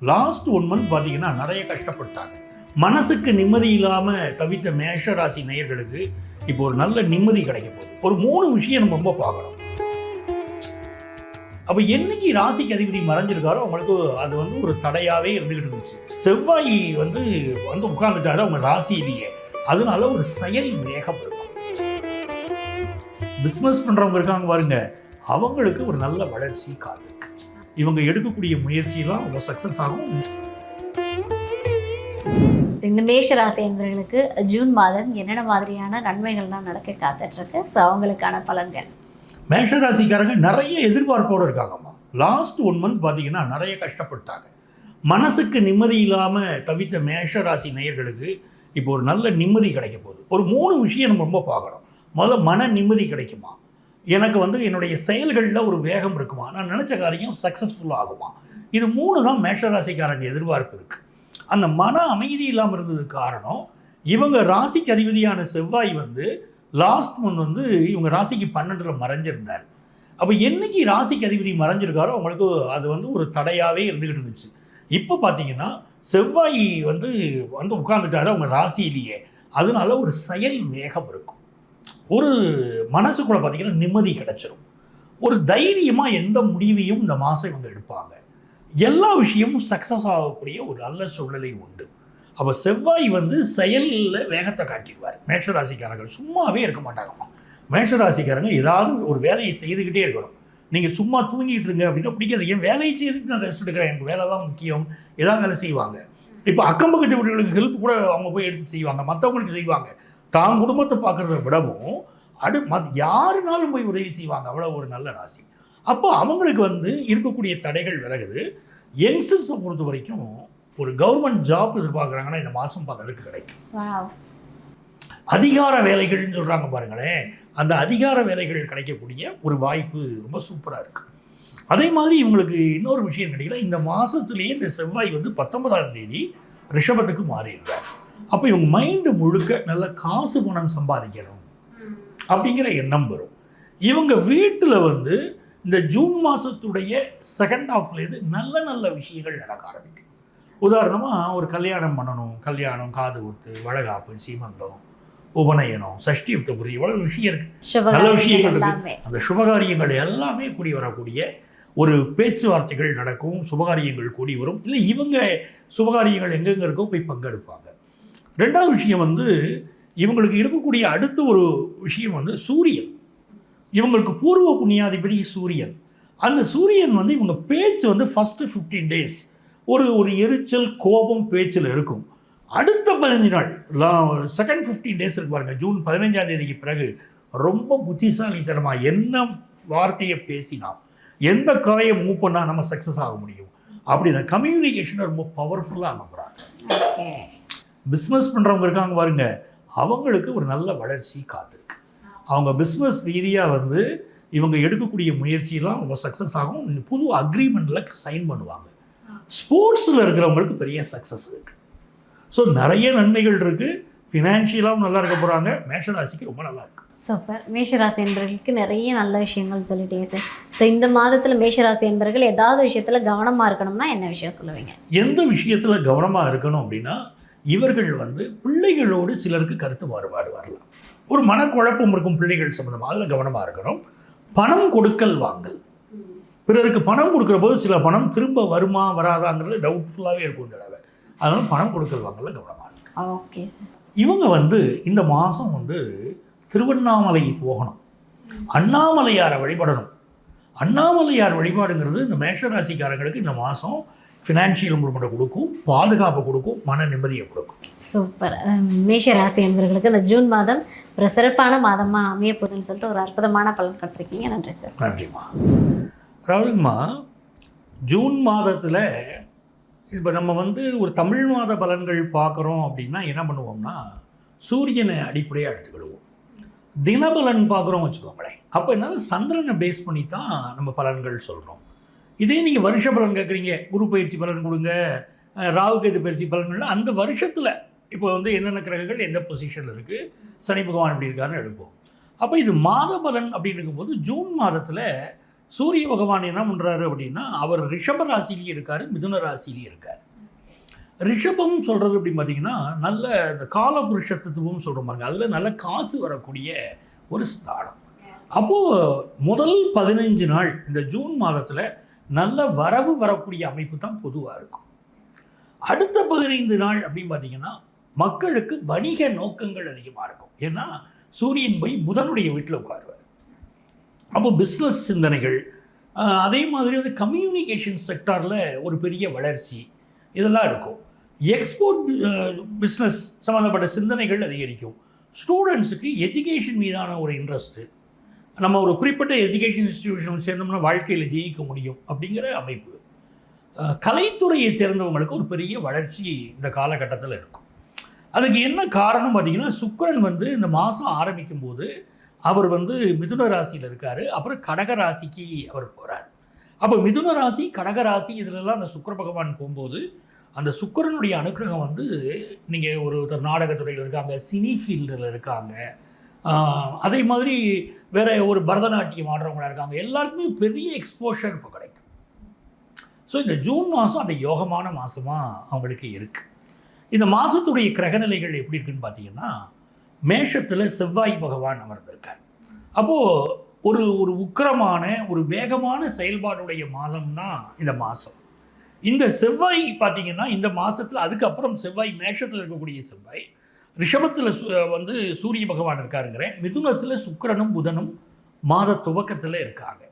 Last 1 month பார்த்தீங்கன்னா நிறைய கஷ்டப்பட்டாங்க. மனசுக்கு நிம்மதி இல்லாமல் தவித்த மேஷ ராசி நேயர்களுக்கு இப்போ ஒரு நல்ல நிம்மதி கிடைக்க போகுது. ஒரு 3 விஷயம் நம்ம ரொம்ப பார்க்கணும். அப்போ என்னைக்கு ராசிக்கு அதிபதி மறைஞ்சிருக்காரோ அவங்களுக்கு அது வந்து ஒரு தடையாகவே இருந்துகிட்டு இருந்துச்சு. செவ்வாய் வந்து உட்கார்ந்துட்டாரு அவங்க ராசியிலேயே. அதனால ஒரு செயல் வேகம் இருக்கும். பிஸ்னஸ் பண்ணுறவங்க இருக்காங்க பாருங்க, அவங்களுக்கு ஒரு நல்ல வளர்ச்சி காத்திருக்கு. இவங்க எடுக்கக்கூடிய முயற்சியெல்லாம் ரொம்ப சக்ஸஸ் ஆகும். இந்த மேஷ ராசி என்பவர்களுக்கு ஜூன் மாதம் என்னென்ன மாதிரியான நன்மைகள்லாம் நடக்க காத்துட்ருக்கு? ஸோ அவங்களுக்கான பலன்கள். மேஷ ராசிக்காரங்க நிறைய எதிர்பார்ப்போடு இருக்காங்கம்மா. லாஸ்ட் 1 மந்த் பார்த்தீங்கன்னா நிறைய கஷ்டப்பட்டாங்க. மனசுக்கு நிம்மதி இல்லாமல் தவித்த மேஷ ராசி நேயர்களுக்கு இப்போ ஒரு நல்ல நிம்மதி கிடைக்க போகுது. ஒரு 3 விஷயம் நம்ம ரொம்ப பார்க்கணும். முதல்ல மன நிம்மதி கிடைக்குமா, எனக்கு வந்து என்னுடைய செயல்களில் ஒரு வேகம் இருக்குமா, நான் நினச்ச காரியம் சக்ஸஸ்ஃபுல்லாக ஆகுமா, இது 3 தான் மேஷ ராசிக்காரங்க எதிர்பார்ப்பு இருக்குது. அந்த மன அமைதி இல்லாமல் இருந்ததுக்கு காரணம் இவங்க ராசிக்கு அதிபதியான செவ்வாய் வந்து லாஸ்ட் மந்த் வந்து இவங்க ராசிக்கு 12ல் மறைஞ்சிருந்தார். அப்போ என்னைக்கு ராசிக்கு அதிபதி மறைஞ்சிருக்காரோ அவங்களுக்கு அது வந்து ஒரு தடையாகவே இருந்துக்கிட்டு இருந்துச்சு. இப்போ பார்த்தீங்கன்னா செவ்வாய் வந்து உட்கார்ந்துட்டாரு அவங்க ராசியிலேயே. அதனால ஒரு செயல் வேகம் இருக்கும். ஒரு மனசுக்குள்ளே பார்த்தீங்கன்னா நிம்மதி கிடைச்சிரும். ஒரு தைரியமாக எந்த முடிவையும் இந்த மாதம் இவங்க எடுப்பாங்க. எல்லா விஷயமும் சக்ஸஸ் ஆகக்கூடிய ஒரு நல்ல சூழ்நிலை உண்டு. அப்போ செவ்வாய் வந்து செயலில் வேகத்தை காட்டிடுவார். மேஷராசிக்காரர்கள் சும்மாவே இருக்க மாட்டாங்கம்மா. மேஷராசிக்காரங்க ஏதாவது ஒரு வேலையை செய்துக்கிட்டே இருக்கணும். நீங்கள் சும்மா தூங்கிட்டு இருங்க அப்படின்னா பிடிக்காது. ஏன் வேலையை செய்துட்டு நான் ரெஸ்ட் எடுக்கிறேன், எனக்கு வேலை தான் முக்கியம், ஏதாவது வேலை செய்வாங்க. இப்போ அக்கம் பக்கத்து வீடுகளுக்கு ஹெல்ப் கூட அவங்க போய் எடுத்து செய்வாங்க, மற்றவங்களுக்கு செய்வாங்க. தான் குடும்பத்தை பார்க்குறத விடவும் யாருனாலும் போய் உதவி செய்வாங்க. அவ்வளோ ஒரு நல்ல ராசி. அப்போ அவங்களுக்கு வந்து இருக்கக்கூடிய தடைகள் விலகுது. யங்ஸ்டர்ஸை பொறுத்த வரைக்கும் ஒரு கவர்மெண்ட் ஜாப் எதிர்பார்க்குறாங்கன்னா இந்த மாதம் பலருக்கு கிடைக்கும். அதிகார வேலைகள்னு சொல்கிறாங்க பாருங்களேன், அந்த அதிகார வேலைகள் கிடைக்கக்கூடிய ஒரு வாய்ப்பு ரொம்ப சூப்பராக இருக்குது. அதே மாதிரி இவங்களுக்கு இன்னொரு விஷயம் கிடைக்கல, இந்த மாதத்துலேயே இந்த செவ்வாய் வந்து 19ஆம் தேதி ரிஷபத்துக்கு மாறிடுறார். அப்போ இவங்க மைண்டு முழுக்க நல்ல காசு பணம் சம்பாதிக்கணும் அப்படிங்கிற எண்ணம் வரும். இவங்க வீட்டில் வந்து இந்த ஜூன் மாதத்துடைய செகண்ட் ஹாஃப்லேருந்து நல்ல நல்ல விஷயங்கள் நடக்க ஆரம்பிக்கும். உதாரணமாக ஒரு கல்யாணம் பண்ணணும், கல்யாணம், காது குத்து, வளைகாப்பு, சீமந்தம், உபநயனம், சஷ்டியுப்த பூர்த்தி, இவ்வளோ விஷயம் இருக்குது, நல்ல விஷயங்கள் இருக்குது. அந்த சுபகாரியங்கள் எல்லாமே கூடி வரக்கூடிய ஒரு பேச்சுவார்த்தைகள் நடக்கும், சுபகாரியங்கள் கூடி வரும். இல்லை இவங்க சுபகாரியங்கள் எங்கெங்கே இருக்கோ போய் பங்கெடுப்பாங்க. 2வது விஷயம் வந்து இவங்களுக்கு இருக்கக்கூடிய அடுத்த ஒரு விஷயம் வந்து சூரியன். இவங்களுக்கு பூர்வ புண்ணியாதிபதி சூரியன். அந்த சூரியன் வந்து இவங்க பேச்சு வந்து ஃபஸ்ட்டு 15 டேஸ் ஒரு எரிச்சல், கோபம் பேச்சில் இருக்கும். அடுத்த 15 நாள் செகண்ட் 15 டேஸ் இருக்கு பாருங்கள், ஜூன் 15ஆம் தேதிக்கு பிறகு ரொம்ப புத்திசாலித்தனமாக என்ன வார்த்தையை பேசினா, எந்த கரையை மூவ் பண்ணால் நம்ம சக்ஸஸ் ஆக முடியும் அப்படின்னா கம்யூனிகேஷனை ரொம்ப பவர்ஃபுல்லாக அனுப்புகிறாங்க. பிஸ்னஸ் பண்ணுறவங்க இருக்காங்க பாருங்க, அவங்களுக்கு ஒரு நல்ல வளர்ச்சி காத்திருக்கு. அவங்க பிஸ்னஸ் ரீதியாக வந்து இவங்க எடுக்கக்கூடிய முயற்சியெல்லாம் ரொம்ப சக்ஸஸ் ஆகும். புது அக்ரிமெண்ட்டில் சைன் பண்ணுவாங்க. ஸ்போர்ட்ஸில் இருக்கிறவங்களுக்கு பெரிய சக்ஸஸ் இருக்குது. ஸோ நிறைய நன்மைகள் இருக்குது. ஃபினான்ஷியலாகவும் நல்லா இருக்க போகிறாங்க. மேஷராசிக்கு ரொம்ப நல்லா இருக்குது. சூப்பர். மேஷராசி என்பவர்களுக்கு நிறைய நல்ல விஷயங்கள் சொல்லிட்டீங்க சார். ஸோ இந்த மாதத்தில் மேஷராசி என்பவர்கள் ஏதாவது விஷயத்தில் கவனமாக இருக்கணும்னா என்ன விஷயம் சொல்லுவீங்க? எந்த விஷயத்தில் கவனமாக இருக்கணும் அப்படின்னா, இவர்கள் வந்து பிள்ளைகளோடு சிலருக்கு கருத்து மாறுபாடு வரலாம். ஒரு மனக்குழப்பம் இருக்கும் பிள்ளைகள் சம்மந்தமாக, அதில் கவனமாக இருக்கணும். பணம் கொடுக்கல் வாங்கல், பிறருக்கு பணம் கொடுக்குற போது சில பணம் திரும்ப வருமா வராதாங்கிறது டவுட்ஃபுல்லாகவே இருக்கும் தடவை. அதனால் பணம் கொடுக்கல் வாங்கல கவனமாக இருக்கும். Okay sir. இவங்க வந்து இந்த மாதம் வந்து திருவண்ணாமலை போகணும், அண்ணாமலையாரை வழிபடணும். அண்ணாமலையார் வழிபாடுங்கிறது இந்த மேஷராசிக்காரங்களுக்கு இந்த மாதம் ஃபினான்ஷியல் இம்ப்ரூவ்மெண்ட்டை கொடுக்கும், பாதுகாப்பை கொடுக்கும், மன நிம்மதியை கொடுக்கும். சூப்பர். மேஷராசி என்பவர்களுக்கு இந்த ஜூன் மாதம் ஒரு சிறப்பான மாதமாக அமைய போகுதுன்னு சொல்லிட்டு ஒரு அற்புதமான பலன் கொடுத்துருக்கீங்க. நன்றி சார். நன்றிம்மா. அதாவதுங்கம்மா, ஜூன் மாதத்தில் இப்போ நம்ம வந்து ஒரு தமிழ் மாத பலன்கள் பார்க்குறோம் அப்படின்னா என்ன பண்ணுவோம்னா, சூரியனை அடிப்படையாக எடுத்துக்கிடுவோம். தினபலன் பார்க்குறோம் வச்சுக்கோங்களேன், அப்போ என்னது சந்திரனை பேஸ் பண்ணி தான் நம்ம பலன்கள் சொல்கிறோம். இதே நீங்கள் வருஷ பலன் கேட்குறீங்க, குரு பயிற்சி பலன் கொடுங்க, ராகு கேது பயிற்சி பலன்கள், அந்த வருஷத்தில் இப்போ வந்து என்னென்ன கிரகங்கள் எந்த பொசிஷனில் இருக்குது, சனி பகவான் எப்படி இருக்காருன்னு எடுப்போம். அப்போ இது மாத பலன் அப்படின்னு இருக்கும்போது ஜூன் மாதத்தில் சூரிய பகவான் என்ன பண்ணுறாரு அப்படின்னா, அவர் ரிஷப ராசிலேயே இருக்கார், மிதுன ராசிலேயே இருக்கார். ரிஷபம் சொல்கிறது அப்படி பார்த்தீங்கன்னா நல்ல இந்த காலபுருஷத்துவம் சொல்கிற பாருங்க, அதில் நல்ல காசு வரக்கூடிய ஒரு ஸ்தானம். அப்போது முதல் 15 நாள் இந்த ஜூன் மாதத்தில் நல்ல வரவு வரக்கூடிய அமைப்பு தான் பொதுவாக இருக்கும். அடுத்த 15 நாள் அப்படின்னு பார்த்தீங்கன்னா மக்களுக்கு வணிக நோக்கங்கள் அதிகமாக இருக்கும். ஏன்னா சூரியன் போய் புதனுடைய வீட்டில் உட்காருவார். அப்போ பிஸ்னஸ் சிந்தனைகள், அதே மாதிரி வந்து கம்யூனிகேஷன் செக்டாரில் ஒரு பெரிய வளர்ச்சி இதெல்லாம் இருக்கும். எக்ஸ்போர்ட் பிஸ்னஸ் சம்மந்தப்பட்ட சிந்தனைகள் அதிகரிக்கும். ஸ்டூடெண்ட்ஸுக்கு எஜுகேஷன் மீதான ஒரு இன்ட்ரெஸ்ட்டு, நம்ம ஒரு குறிப்பிட்ட எஜுகேஷன் இன்ஸ்டிடியூஷன் சேர்ந்தோம்னா வாழ்க்கையில் ஜெயிக்க முடியும் அப்படிங்கிற அமைப்பு. கலைத்துறையை சேர்ந்தவங்களுக்கு ஒரு பெரிய வளர்ச்சி இந்த காலகட்டத்தில் இருக்கும். அதுக்கு என்ன காரணம் பார்த்தீங்கன்னா, சுக்கிரன் வந்து இந்த மாதம் ஆரம்பிக்கும் போது அவர் வந்து மிதுன ராசியில் இருக்கார். அப்புறம் கடக ராசிக்கு அவர் போகிறார். அப்போ மிதுன ராசி, கடக ராசி இதிலெல்லாம் அந்த சுக்கிர பகவான் போகும்போது அந்த சுக்கிரனுடைய அனுக்கிரகம் வந்து, நீங்கள் ஒருத்தர் நாடகத்துறையில் இருக்காங்க, சினி ஃபீல்டில் இருக்காங்க, அதே மாதிரி வேற ஒரு பரதநாட்டியம் ஆடுறவங்களா இருக்காங்க, எல்லாருக்குமே பெரிய எக்ஸ்போஷர் இப்போ கிடைக்கும். ஸோ இந்த ஜூன் மாதம் அந்த யோகமான மாதமாக அவங்களுக்கு இருக்குது. இந்த மாதத்துடைய கிரகநிலைகள் எப்படி இருக்குன்னு பார்த்தீங்கன்னா, மேஷத்தில் செவ்வாய் பகவான் அமர்ந்திருக்கார். அப்போது ஒரு ஒரு உக்கிரமான ஒரு வேகமான செயல்பாடுடைய மாதம்னா இந்த மாதம். இந்த செவ்வாய் பார்த்தீங்கன்னா இந்த மாதத்தில், அதுக்கப்புறம் செவ்வாய் மேஷத்தில் இருக்கக்கூடிய செவ்வாய் ரிஷபத்தில் வந்து சூரிய பகவான் இருக்காருங்கிறேன். மிதுனத்தில் சுக்கிரனும் புதனும் மாத துவக்கத்தில் இருக்காங்க.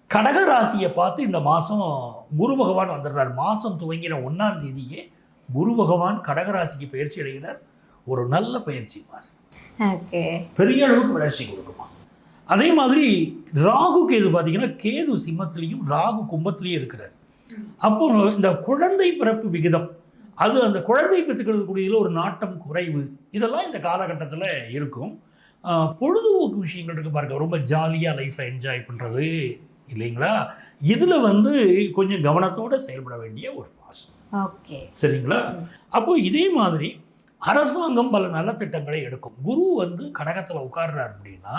கடக ராசியை பார்த்து இந்த மாதம் குரு பகவான் வந்துடுறார். மாதம் துவங்கின 1ஆம் தேதியே குரு பகவான் கடகராசிக்கு பயிற்சி அடைகிறார். ஒரு நல்ல பயிற்சி மாதம், பெரிய அளவுக்கு வளர்ச்சி கொடுக்குமா. அதே மாதிரி ராகு கேது பார்த்தீங்கன்னா, கேது சிம்மத்திலையும் ராகு கும்பத்திலையும் இருக்கிறார். அப்போ இந்த குழந்தை பிறப்பு விகிதம், அது அந்த குழந்தை பெற்றுக்கிறதுக்குரிய ஒரு நாட்டம் குறைவு, இதெல்லாம் இந்த காலகட்டத்தில் இருக்கும். பொழுதுபோக்கு விஷயங்கள் இருக்குது பாருங்க, ரொம்ப ஜாலியாக லைஃப்பை என்ஜாய் பண்ணுறது இல்லைங்களா, இதில் வந்து கொஞ்சம் கவனத்தோடு செயல்பட வேண்டிய ஒரு மாதம். ஓகே, சரிங்களா. அப்போ இதே மாதிரி அரசாங்கம் பல நல்ல திட்டங்களை எடுக்கும். குரு வந்து கடகத்தில் உட்கார்றார் அப்படின்னா,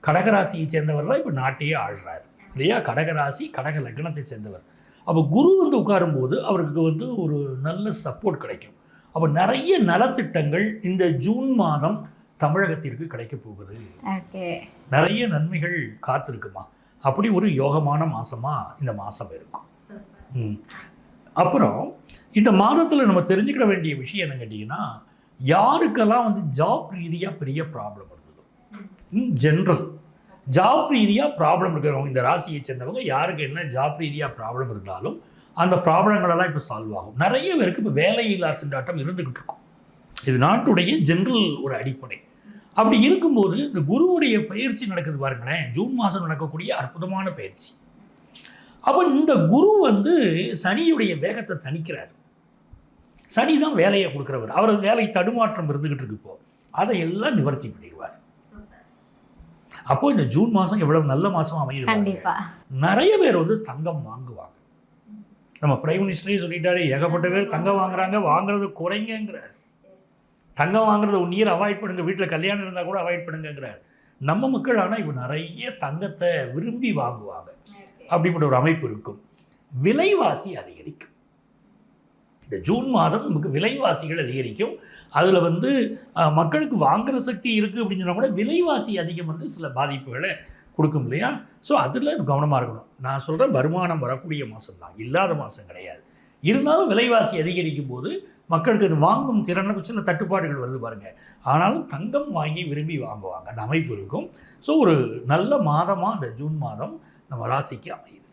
கடகராசியை சேர்ந்தவர் தான் இப்போ நாட்டையே ஆள்றார் இல்லையா. கடகராசி கடக லக்னத்தை சேர்ந்தவர். அப்போ குரு வந்து உட்காரும்போது அவருக்கு வந்து ஒரு நல்ல சப்போர்ட் கிடைக்கும். அப்போ நிறைய நலத்திட்டங்கள் இந்த ஜூன் மாதம் தமிழகத்திற்கு கிடைக்க போகுது. நிறைய நன்மைகள் காத்திருக்குமா. அப்படி ஒரு யோகமான மாதமாக இந்த மாதம் இருக்கும். அப்புறம் இந்த மாதத்தில் நம்ம தெரிஞ்சுக்கிட வேண்டிய விஷயம் என்ன கேட்டிங்கன்னா, யாருக்கெல்லாம் வந்து ஜாப் ரீதியாக பெரிய ப்ராப்ளம் இருந்ததோ, இன் ஜென்ரல் ஜாப் ரீதியாக ப்ராப்ளம் இருக்கிறவங்க, இந்த ராசியை சேர்ந்தவங்க யாருக்கு என்ன ஜாப் ரீதியாக ப்ராப்ளம் இருந்தாலும் அந்த ப்ராப்ளங்களெல்லாம் இப்போ சால்வ் ஆகும். நிறைய பேருக்கு இப்போ வேலையில்லா திண்டாட்டம் இருந்துக்கிட்டு இருக்கும். இது நாட்டுடைய ஜென்ரல் ஒரு அடிப்படை. அப்படி இருக்கும்போது இந்த குருவுடைய பயிற்சி நடக்குது பாருங்களேன், ஜூன் மாதம் நடக்கக்கூடிய அற்புதமான பயிற்சி. அப்போ இந்த குரு வந்து சனியுடைய வேகத்தை தணிக்கிறார். சனி தான் வேலையை கொடுக்குறவர். அவர் வேலை தடுமாற்றம் இருந்துகிட்டு இருக்கு, இப்போ அதையெல்லாம் நிவர்த்தி பண்ணிடுவார். அப்போ இந்த ஜூன் மாதம் எவ்வளவு நல்ல மாதமாக அமையுது. நிறைய பேர் வந்து தங்கம் வாங்குவாங்க. நம்ம பிரைம் மினிஸ்டரே சொல்லிட்டாரு, ஏகப்பட்ட பேர் தங்கம் வாங்குறாங்க, வாங்குறது குறைங்கிறார். தங்கம் வாங்குறத 1 இயர் அவாய்ட் பண்ணுங்க, வீட்டில் கல்யாணம் இருந்தால் கூட அவாய்ட் பண்ணுங்கிறார். நம்ம மக்கள் ஆனால் இப்போ நிறைய தங்கத்தை விரும்பி வாங்குவாங்க. அப்படிப்பட்ட ஒரு அமைப்பு இருக்கும். விலைவாசி அதிகரிக்கும். இந்த ஜூன் மாதம் நமக்கு விலைவாசிகள் அதிகரிக்கும். அதில் வந்து மக்களுக்கு வாங்குகிற சக்தி இருக்குது அப்படின்னு சொன்னால் கூட விலைவாசி அதிகம் வந்து சில பாதிப்புகளை கொடுக்கும் இல்லையா. ஸோ அதில் கவனமாக இருக்கணும். நான் சொல்கிறேன், வருமானம் வரக்கூடிய மாதம் தான், இல்லாத மாதம் கிடையாது. இருந்தாலும் விலைவாசி அதிகரிக்கும் போது மக்களுக்கு அது வாங்கும் திறனுக்கு சில தட்டுப்பாடுகள் வருது பாருங்கள். ஆனாலும் தங்கம் வாங்கி விரும்பி வாங்குவாங்க, அந்த அமைப்பு இருக்கும். ஸோ ஒரு நல்ல மாதமாக அந்த ஜூன் மாதம் நம்ம ராசிக்கு அமையுது.